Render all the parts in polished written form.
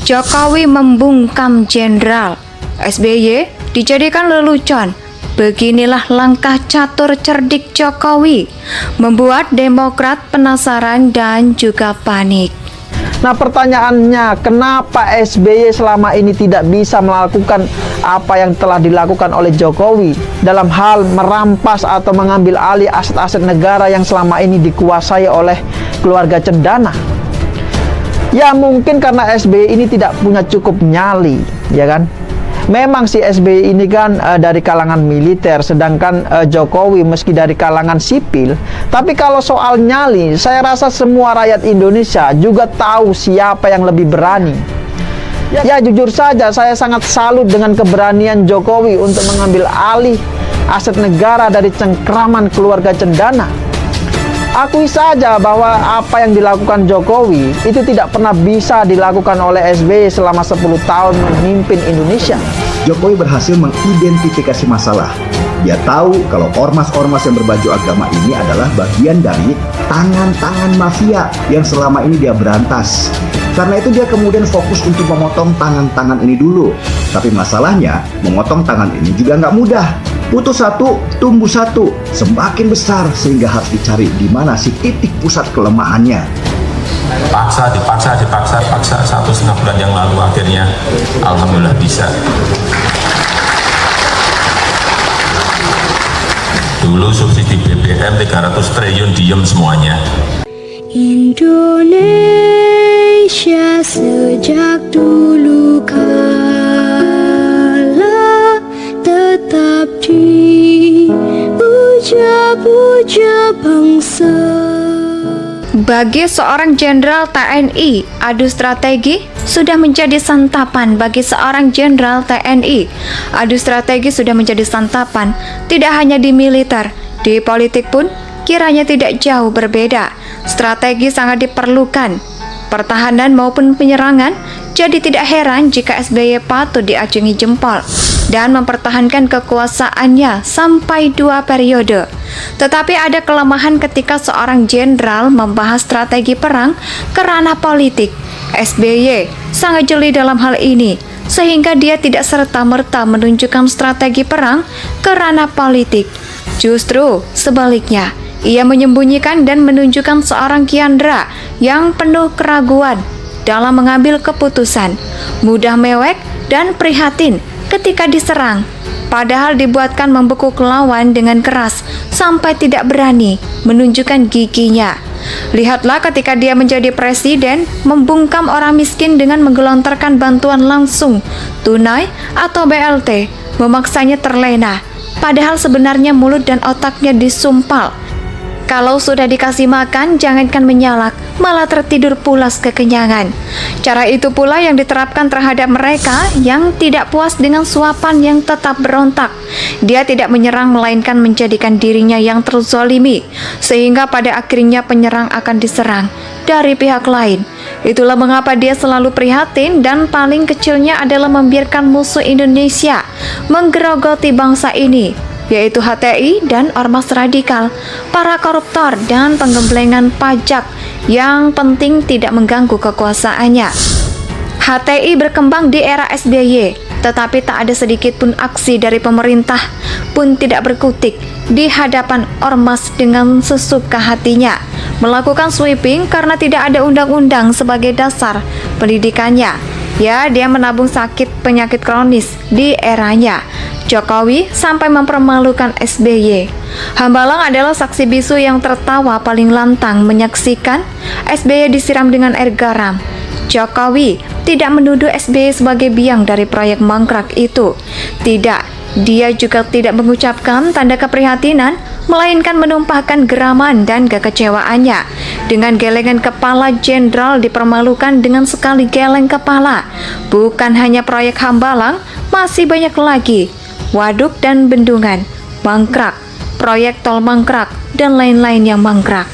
Jokowi membungkam Jenderal. SBY dijadikan lelucon. Beginilah langkah catur cerdik Jokowi, membuat Demokrat penasaran dan juga panik. Nah, pertanyaannya, kenapa SBY selama ini tidak bisa melakukan apa yang telah dilakukan oleh Jokowi dalam hal merampas atau mengambil alih aset-aset negara yang selama ini dikuasai oleh keluarga cendana? Ya, mungkin karena SBY ini tidak punya cukup nyali, ya kan? Memang si SBY ini kan dari kalangan militer, sedangkan Jokowi meski dari kalangan sipil. Tapi kalau soal nyali, saya rasa semua rakyat Indonesia juga tahu siapa yang lebih berani. Ya, jujur saja saya sangat salut dengan keberanian Jokowi untuk mengambil alih aset negara dari cengkraman keluarga cendana. Akui saja bahwa apa yang dilakukan Jokowi itu tidak pernah bisa dilakukan oleh SBY selama 10 tahun memimpin Indonesia. Jokowi berhasil mengidentifikasi masalah. Dia tahu kalau ormas-ormas yang berbaju agama ini adalah bagian dari tangan-tangan mafia yang selama ini dia berantas. Karena itu dia kemudian fokus untuk memotong tangan-tangan ini dulu. Tapi masalahnya, memotong tangan ini juga nggak mudah. Putus satu, tumbuh satu, semakin besar sehingga harus dicari di mana sih titik pusat kelemahannya. Dipaksa 1,5 bulan yang lalu akhirnya alhamdulillah bisa. Dulu subsidi BBM 300 triliun diem semuanya. Indonesia sejak dulu kala tetap dipuja-puja bangsa. Bagi seorang jenderal TNI, adu strategi sudah menjadi santapan. Bagi seorang jenderal TNI, adu strategi sudah menjadi santapan. Tidak hanya di militer, di politik pun kiranya tidak jauh berbeda. Strategi sangat diperlukan, pertahanan maupun penyerangan. Jadi tidak heran jika SBY patut diacungi jempol dan mempertahankan kekuasaannya sampai 2 periode. Tetapi ada kelemahan ketika seorang jenderal membahas strategi perang ke ranah politik. SBY sangat jeli dalam hal ini, sehingga dia tidak serta-merta menunjukkan strategi perang ke ranah politik. Justru sebaliknya, ia menyembunyikan dan menunjukkan seorang Kiandra yang penuh keraguan dalam mengambil keputusan, mudah mewek dan prihatin ketika diserang, padahal dibuatkan membekuk lawan dengan keras sampai tidak berani menunjukkan giginya. Lihatlah ketika dia menjadi presiden, membungkam orang miskin dengan menggelontorkan bantuan langsung, tunai atau BLT, memaksanya terlena, padahal sebenarnya mulut dan otaknya disumpal. Kalau sudah dikasih makan, jangankan menyalak, malah tertidur pulas kekenyangan. Cara itu pula yang diterapkan terhadap mereka yang tidak puas dengan suapan yang tetap berontak. Dia tidak menyerang, melainkan menjadikan dirinya yang terzolimi, sehingga pada akhirnya penyerang akan diserang dari pihak lain. Itulah mengapa dia selalu prihatin dan paling kecilnya adalah membiarkan musuh Indonesia menggerogoti bangsa ini, yaitu HTI dan ormas radikal, para koruptor dan penggemblengan pajak yang penting tidak mengganggu kekuasaannya. HTI berkembang di era SBY, tetapi tak ada sedikit pun aksi dari pemerintah pun tidak berkutik di hadapan ormas dengan sesuka hatinya, melakukan sweeping karena tidak ada undang-undang sebagai dasar pendidikannya. Ya, dia menabung sakit penyakit kronis di eranya. Jokowi sampai mempermalukan SBY. Hambalang adalah saksi bisu yang tertawa paling lantang menyaksikan SBY disiram dengan air garam. Jokowi tidak menuduh SBY sebagai biang dari proyek mangkrak itu. Tidak, dia juga tidak mengucapkan tanda keprihatinan, melainkan menumpahkan geraman dan kekecewaannya. Dengan gelengan kepala, jenderal dipermalukan dengan sekali geleng kepala. Bukan hanya proyek Hambalang, masih banyak lagi. Waduk dan bendungan, mangkrak, proyek tol mangkrak, dan lain-lain yang mangkrak.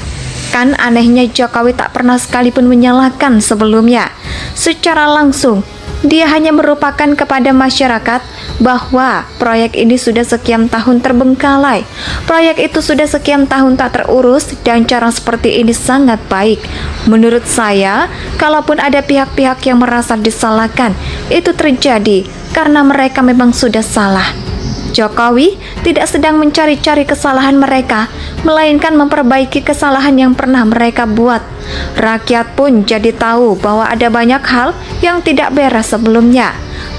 Kan anehnya Jokowi tak pernah sekalipun menyalahkan sebelumnya. Secara langsung, dia hanya merupakan kepada masyarakat bahwa proyek ini sudah sekian tahun terbengkalai, proyek itu sudah sekian tahun tak terurus, dan cara seperti ini sangat baik. Menurut saya, kalaupun ada pihak-pihak yang merasa disalahkan, itu terjadi karena mereka memang sudah salah. Jokowi tidak sedang mencari-cari kesalahan mereka, melainkan memperbaiki kesalahan yang pernah mereka buat. Rakyat pun jadi tahu bahwa ada banyak hal yang tidak beres sebelumnya.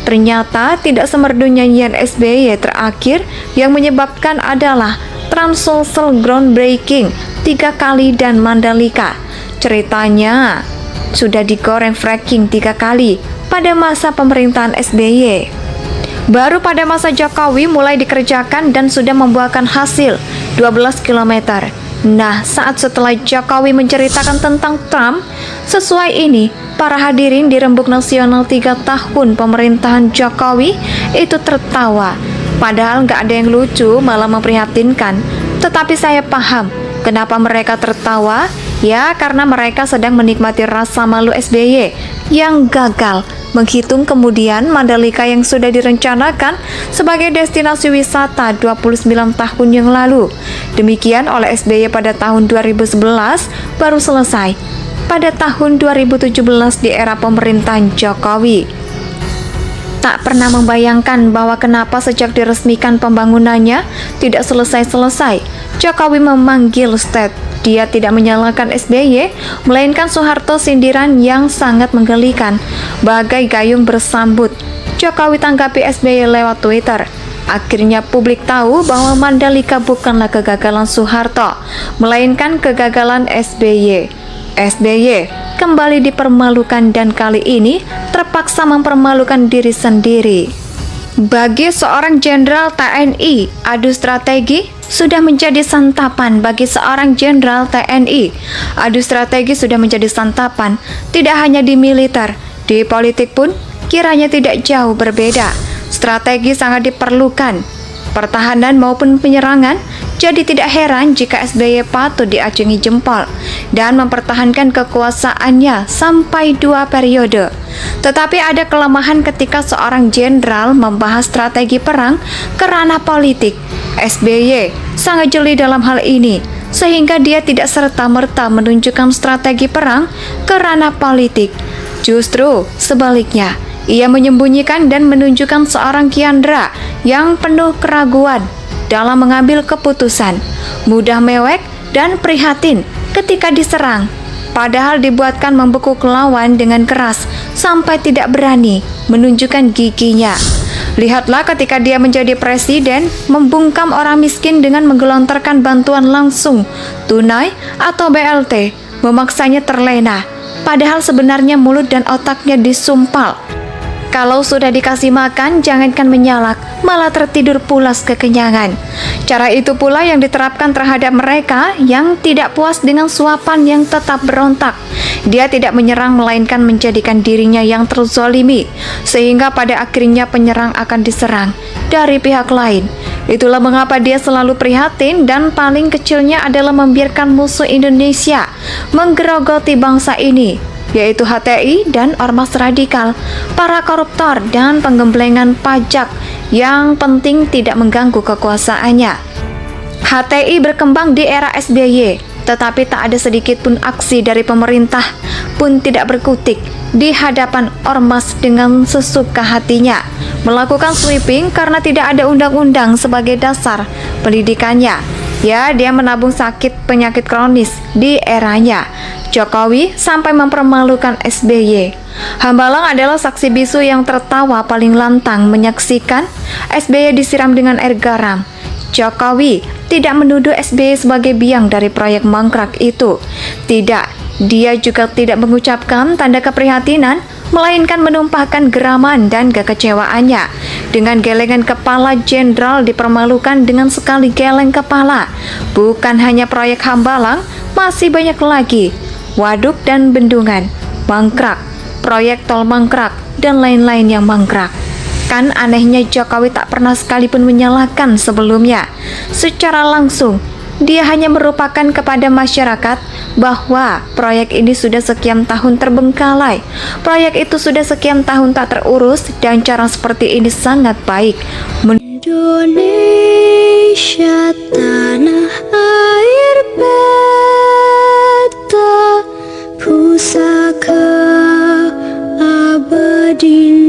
Ternyata tidak semerdu nyanyian SBY terakhir yang menyebabkan adalah Trans-Sulsel groundbreaking 3 kali dan Mandalika. Ceritanya sudah digoreng fracking 3 kali pada masa pemerintahan SBY. Baru pada masa Jokowi mulai dikerjakan dan sudah membuahkan hasil 12 km. Nah, saat setelah Jokowi menceritakan tentang Trump, sesuai ini, para hadirin di Rembuk Nasional 3 tahun pemerintahan Jokowi itu tertawa. Padahal nggak ada yang lucu, malah memprihatinkan. Tetapi saya paham kenapa mereka tertawa. Ya, karena mereka sedang menikmati rasa malu SBY yang gagal menghitung kemudian Mandalika yang sudah direncanakan sebagai destinasi wisata 29 tahun yang lalu. Demikian oleh SBY pada tahun 2011 baru selesai pada tahun 2017 di era pemerintahan Jokowi. Tak pernah membayangkan bahwa kenapa sejak diresmikan pembangunannya tidak selesai-selesai. Jokowi memanggil state. Dia tidak menyalahkan SBY, melainkan Soeharto sindiran yang sangat menggelikan. Bagai gayung bersambut, Jokowi tanggapi SBY lewat Twitter. Akhirnya publik tahu bahwa Mandalika bukanlah kegagalan Soeharto, melainkan kegagalan SBY. SBY kembali dipermalukan dan kali ini terpaksa mempermalukan diri sendiri. Bagi seorang jenderal TNI, adu strategi sudah menjadi santapan bagi seorang jenderal TNI. Adu strategi sudah menjadi santapan tidak hanya di militer, di politik pun kiranya tidak jauh berbeda. Strategi sangat diperlukan, pertahanan maupun penyerangan. Jadi tidak heran jika SBY patut diacungi jempol dan mempertahankan kekuasaannya sampai 2 periode. Tetapi ada kelemahan ketika seorang jenderal membahas strategi perang ke ranah politik. SBY sangat jeli dalam hal ini, sehingga dia tidak serta-merta menunjukkan strategi perang ke ranah politik. Justru sebaliknya, ia menyembunyikan dan menunjukkan seorang Kiandra yang penuh keraguan dalam mengambil keputusan, mudah mewek dan prihatin ketika diserang, padahal dibuatkan membekuk lawan dengan keras sampai tidak berani menunjukkan giginya. Lihatlah ketika dia menjadi presiden, membungkam orang miskin dengan menggelontorkan bantuan langsung, tunai atau BLT, memaksanya terlena, padahal sebenarnya mulut dan otaknya disumpal. Kalau sudah dikasih makan, jangankan menyalak, malah tertidur pulas kekenyangan. Cara itu pula yang diterapkan terhadap mereka yang tidak puas dengan suapan yang tetap berontak. Dia tidak menyerang melainkan menjadikan dirinya yang terzolimi, sehingga pada akhirnya penyerang akan diserang dari pihak lain. Itulah mengapa dia selalu prihatin dan paling kecilnya adalah membiarkan musuh Indonesia menggerogoti bangsa ini, yaitu HTI dan ormas radikal, para koruptor dan penggemblengan pajak yang penting tidak mengganggu kekuasaannya. HTI berkembang di era SBY, tetapi tak ada sedikit pun aksi dari pemerintah pun tidak berkutik di hadapan ormas dengan sesuka hatinya, melakukan sweeping karena tidak ada undang-undang sebagai dasar pendidikannya. Ya, dia menabung sakit penyakit kronis di eranya. Jokowi sampai mempermalukan SBY. Hambalang adalah saksi bisu yang tertawa paling lantang menyaksikan SBY disiram dengan air garam. Jokowi tidak menuduh SBY sebagai biang dari proyek mangkrak itu. Tidak, dia juga tidak mengucapkan tanda keprihatinan, melainkan menumpahkan geraman dan kekecewaannya. Dengan gelengan kepala, jenderal dipermalukan dengan sekali geleng kepala. Bukan hanya proyek Hambalang, masih banyak lagi. Waduk dan bendungan, mangkrak, proyek tol mangkrak, dan lain-lain yang mangkrak. Kan anehnya Jokowi tak pernah sekalipun menyalahkan sebelumnya. Secara langsung, Dia hanya merupakan kepada masyarakat bahwa proyek ini sudah sekian tahun terbengkalai. Proyek itu sudah sekian tahun tak terurus dan cara seperti ini sangat baik. Indonesia tanah air beta, pusaka abadi